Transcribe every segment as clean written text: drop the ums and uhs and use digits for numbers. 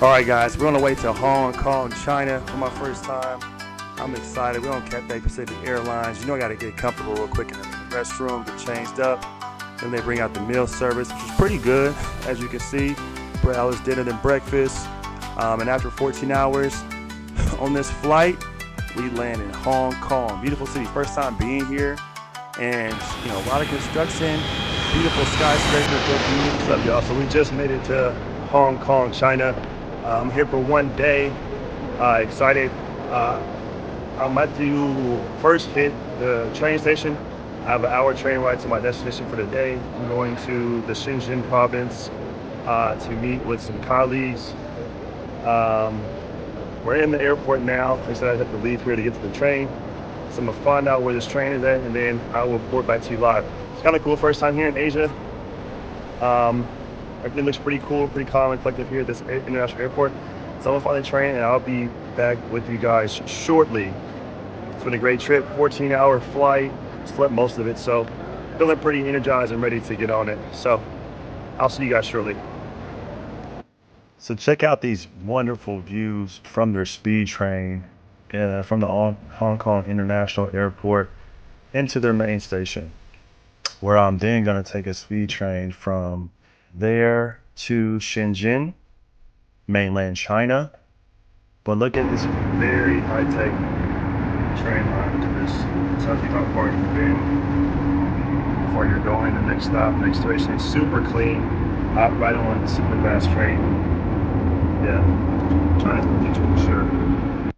All right, guys, we're on the way to Hong Kong, China for my first time. I'm excited. We're on Cathay Pacific Airlines. You know I got to get comfortable real quick in the restroom, get changed up. Then they bring out the meal service, which is pretty good, as you can see. $3 dinner than breakfast. And after 14 hours on this flight, we land in Hong Kong. Beautiful city, first time being here. And, you know, a lot of construction, beautiful skyscraper, good view. What's up, y'all? So we just made it to Hong Kong, China. I'm here for one day. Excited. I'm about to first hit the train station. I have an hour train ride to my destination for the day. I'm going to the Shenzhen province to meet with some colleagues. We're in the airport now. They said I have to leave here to get to the train. So I'm gonna find out where this train is at, and then I will report back to you live. It's kind of cool, first time here in Asia. Everything looks pretty cool, pretty calm and collective here at this international airport. So I'm gonna find the train, and I'll be back with you guys shortly. It's been a great trip, 14-hour flight, slept most of it, so feeling pretty energized and ready to get on it. So I'll see you guys shortly. So check out these wonderful views from their speed train from the Hong Kong International Airport into their main station, where I'm then gonna take a speed train from there to Shenzhen, mainland China. But look at this very high-tech train line. This tells you how far you've been before you're going. The next stop, next station is super clean. Hop right on the super fast train. Yeah, China's the future for sure.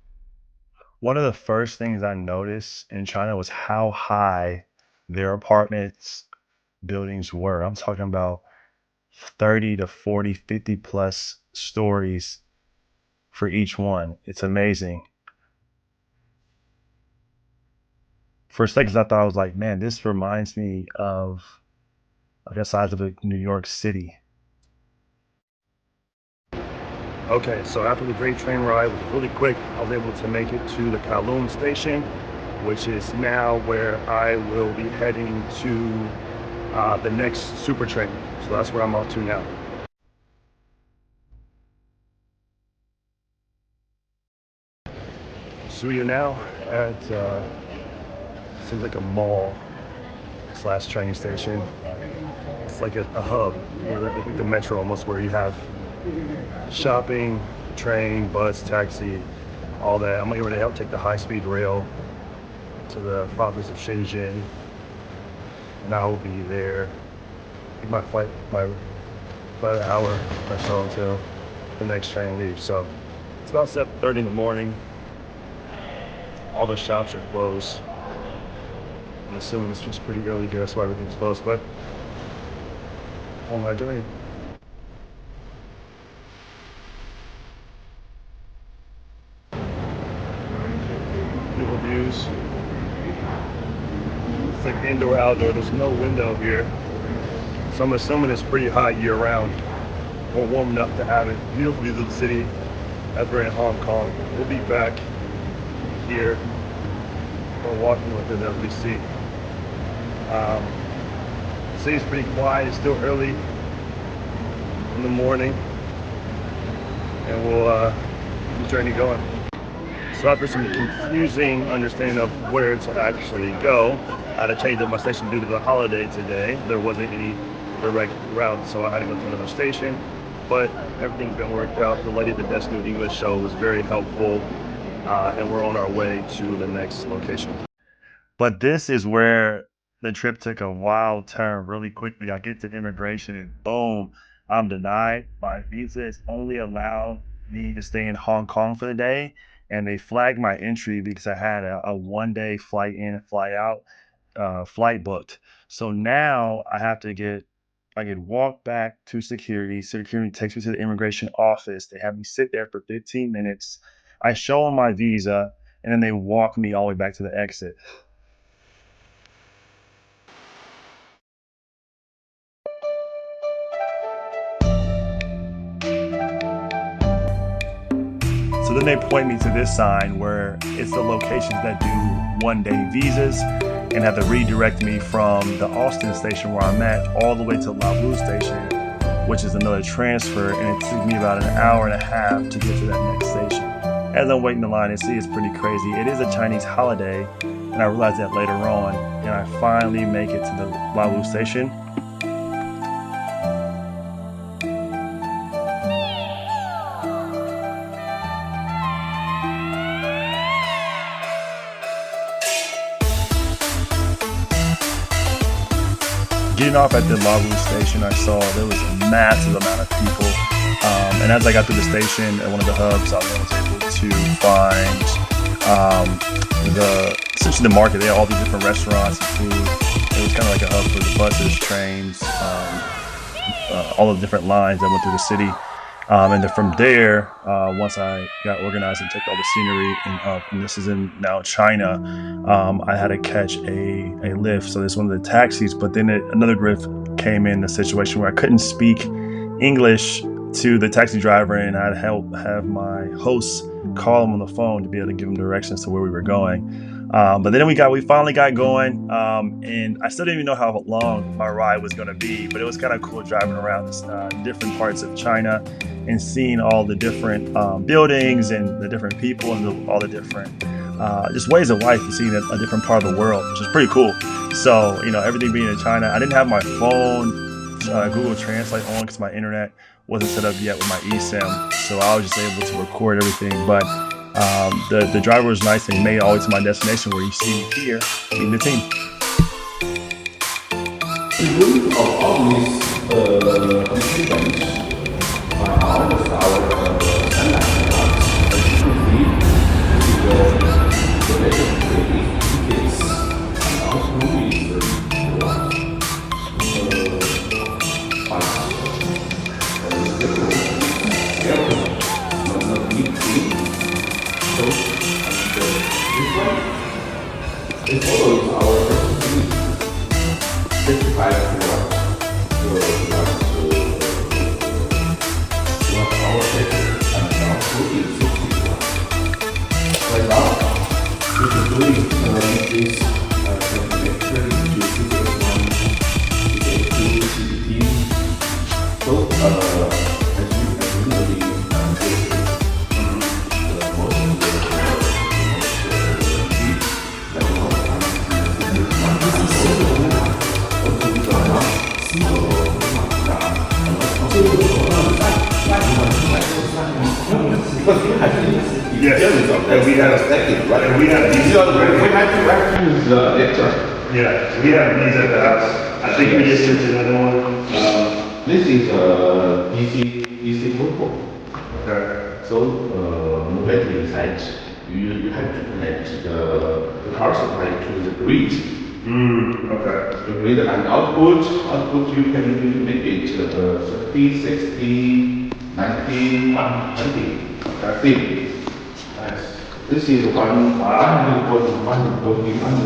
One of the first things I noticed in China was how high their apartments buildings were. I'm talking about 30 to 40, 50 plus stories for each one. It's amazing. For seconds, I thought I was like, man, this reminds me of the size of New York City. Okay, so after the great train ride, which was really quick, I was able to make it to the Kowloon station, which is now where I will be heading to the next super train. So that's where I'm off to now. So we are now at seems like a mall / train station. It's like a hub, like the metro almost, where you have shopping, train, bus, taxi, all that. I'm going to help take the high-speed rail to the province of Shenzhen, and I will be there. My flight, about an hour or so until the next train leaves. So it's about 7:30 in the morning. All the shops are closed. I'm assuming it's just pretty early here, that's why everything's closed. But what am I doing? Beautiful views. It's like indoor, outdoor. There's no window here, so I'm assuming it's pretty hot year round, or warm enough to have it. Beautiful views of the city as we're in Hong Kong. We'll be back here. We're walking with it as we see. The city's pretty quiet. It's still early in the morning, and we'll keep the journey going. So after some confusing understanding of where to actually go, I had to change up my station due to the holiday today. There wasn't any direct route, so I had to go to another station. But everything's been worked out. The lady at the desk knew English, so it was very helpful. And we're on our way to the next location. But this is where the trip took a wild turn really quickly. I get to immigration and boom, I'm denied. My visa is only allowed me to stay in Hong Kong for the day. And they flagged my entry because I had a 1-day flight in, fly out, flight booked. So now I could walk back to security. Security takes me to the immigration office. They have me sit there for 15 minutes. I show them my visa, and then they walk me all the way back to the exit. So then they point me to this sign where it's the locations that do 1-day visas, and have to redirect me from the Austin station where I'm at all the way to Labu station which is another transfer, and it took me about an hour and a half to get to that next station. As I'm waiting in line, and see, it's pretty crazy. It is a Chinese holiday, and I realized that later on, and I finally make it to the Lawu station. Getting off at the Lawu station, I saw there was a massive amount of people. And as I got through the station at one of the hubs, I was able to find essentially the market. They had all these different restaurants and food. It was kind of like a hub for the buses, trains, all the different lines that went through the city. And then from there, once I got organized and checked all the scenery, and this is in now China, I had to catch a lift. So this is one of the taxis, but then another lift came in a situation where I couldn't speak English to the taxi driver, and I had to have my host call him on the phone to be able to give him directions to where we were going. But then we finally got going, and I still didn't even know how long my ride was going to be, but it was kind of cool driving around different parts of China and seeing all the different buildings and the different people and all the different just ways of life and seeing a different part of the world, which is pretty cool. So, everything being in China, I didn't have my phone Google Translate on because my internet wasn't set up yet with my eSIM, so I was just able to record everything. But the driver was nice, and he made it all the way to my destination, where you see me here meeting the team. It follows our specified what our package and now coding 61. Right now, we are doing this connection to CPS1 to CPT. So, as you know, the Yes, and we had a stacking, right? And we had these. We had to recognize the lecture. Yeah, we have these at the house. I think we just sent another one. This is DC mobile. Okay. So battery side, you have to connect the power supply to the grid. Okay. The grid and output you can make it 30, 60, 19, 20. Nice. This is one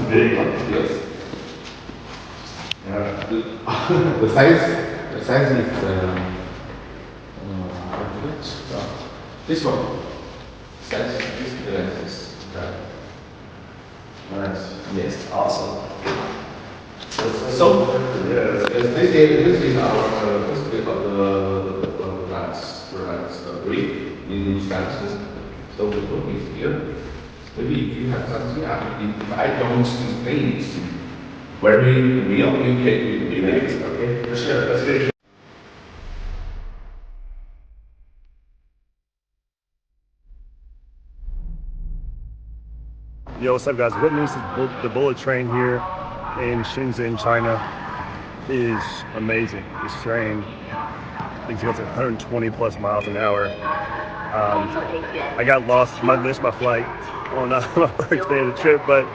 big. Yes. The size is this one. Size is nice. Yes. Awesome. So this is our first bit of the plants grid in Wisconsin. So we put this here. Maybe if you have something, if I don't explain it very real, you can do it. Okay? For sure. That's good. Yo, what's up, guys? Witness the bullet train here in Shenzhen, China is amazing. This train, I think it goes at 120 plus miles an hour. I got lost, missed my flight on my first day of the trip, but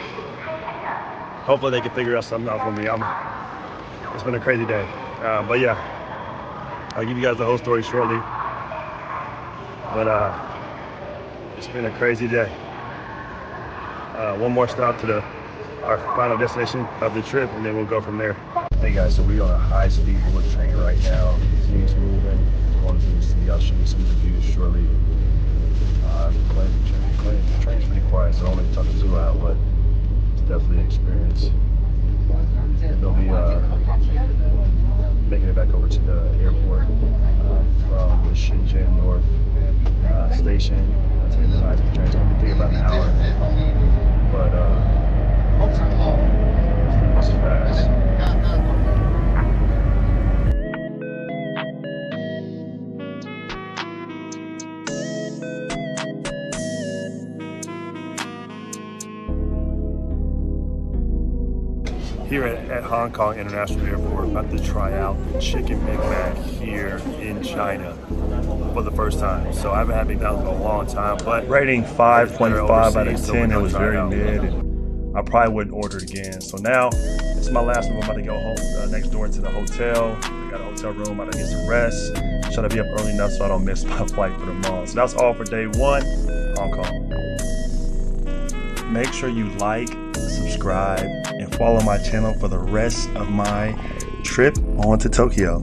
hopefully they can figure out something out for me. It's been a crazy day, but yeah, I'll give you guys the whole story shortly. But it's been a crazy day. One more stop to our final destination of the trip, and then we'll go from there. Hey guys, so we're on a high-speed bullet train right now. It's moving. Going through the city. I'll show you some of the views shortly. The train's pretty quiet, so I don't make talking too loud, but it's definitely an experience. And they'll be making it back over to the airport. station. I take the high-speed train. It's gonna take about an hour. But that's fast. Here at Hong Kong International Airport, I'm about to try out the Chicken Big Mac here in China for the first time. So I haven't had McDonald's in a long time, but rating 5.5 out of 10, it was very mid, and I probably wouldn't order it again. So now, it's my last one. I'm about to go home next door to the hotel. I got a hotel room, I'm about to get some rest. Try to be up early enough so I don't miss my flight for tomorrow. So that's all for day one, Hong Kong. Make sure you like, subscribe, and follow my channel for the rest of my trip on to Tokyo.